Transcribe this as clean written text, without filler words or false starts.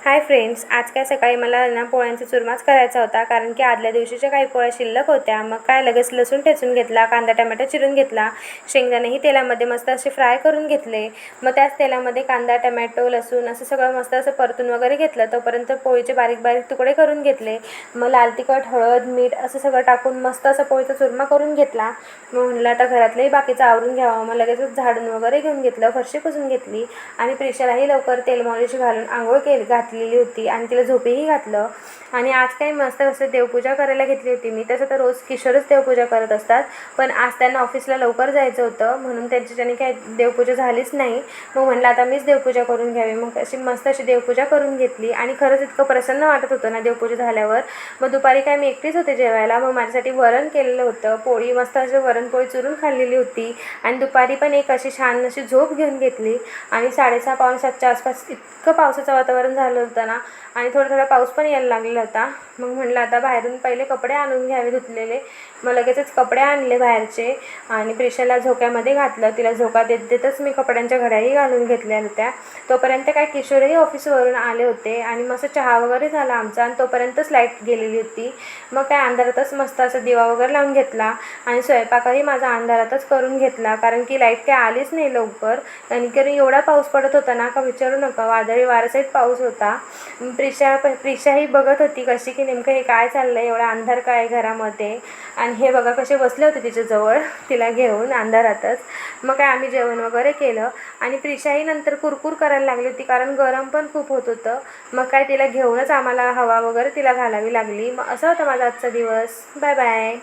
Hi friends, आज काय सकाळी मला ना पोळ्यांचा चुरमाच करायचा होता, कारण की आदल्या दिवशीच्या काही पोळ्या शिल्लक होत्या. मग काय लगेच लसूण ठेचून घेतला, कांदा टोमॅटो चिरून घेतला, शेंगदाणेही तेलामध्ये मस्त असे फ्राय करून घेतले. मग त्याच तेलामध्ये कांदा टोमॅटो लसूण असं सगळं मस्त असं परतून वगैरे घेतलं. तोपर्यंत पोळीचे बारीक बारीक तुकडे करून घेतले. मग लाल तिखट हळद मीठ असं सगळं टाकून मस्त असं पोळीचा चुरमा करून घेतला. मग म्हणलं आता घरातलंही बाकीचं आवरून घ्यावं. मग लगेचच झाडून वगैरे घेऊन घेतलं, फरशी पुसून घेतली आणि प्रिशालाही लवकर तेल मॉलिश घालून आंघोळ घातलेली होती आणि तिला झोपेही घातलं. आणि आज काही मस्त असं देवपूजा करायला घेतली होती मी. तसं तर रोज किशोरच देवपूजा करत असतात, पण आज त्यांना ऑफिसला लवकर जायचं होतं म्हणून त्यांच्याच्याने काही देवपूजा झालीच नाही. मग म्हटलं आता मीच देवपूजा करून घ्यावी. मग अशी मस्त अशी देवपूजा करून घेतली आणि खरंच इतकं प्रसन्न वाटत होतं ना देवपूजा झाल्यावर. मग दुपारी काय मी एकटीच होते जेवायला. मग माझ्यासाठी वरण केलेलं होतं, पोळी मस्त अशी वरणपोळी चुरून खाल्लेली होती आणि दुपारी पण एक अशी छान अशी झोप घेऊन घेतली. आणि 6:30 पावणे 7च्या आसपास इतकं पावसाचं वातावरण झालं होतं ना, आणि थोडा थोडा पाऊस पण यायला लागलेला होता. मग म्हटलं आता बाहेरून पहिले कपडे आणून घ्यावे धुतलेले. मग लगेचच कपडे आणले बाहेरचे आणि प्रिशाला झोक्यामध्ये घातलं. तिला झोका देत देतच मी कपड्यांच्या घड्याही घालून घेतल्या होत्या. तोपर्यंत काय किशोरही ऑफिसवरून आले होते आणि मस्त चहा वगैरे झाला आमचा आणि तोपर्यंतच लाईट गेलेली होती. मग काय अंधारातच मस्त असं दिवा वगैरे लावून घेतला आणि स्वयंपाकही माझा अंधारातच करून घेतला, कारण की लाईट काय आलीच नाही लवकर. आणि कारण एवढा पाऊस पडत होता ना का विचारू नका, वादळी वाऱ्यासहित पाऊस होता. प्रिशाही बघत होती कशी की नेमकं हे काय चाललं आहे, एवढा अंधार काय घरामध्ये. आणि हे बघा कसे बसले होते तिच्याजवळ तिला घेऊन अंधारातच. मग काय आम्ही जेवण वगैरे केलं आणि प्रिशाही नंतर कुरकुर करायला लागली होती, कारण गरम पण खूप होत होतं. मग काय तिला घेऊनच आम्हाला हवा वगैरे तिला घालावी लागली. मग असा होता माझा आजचा दिवस. Bye bye.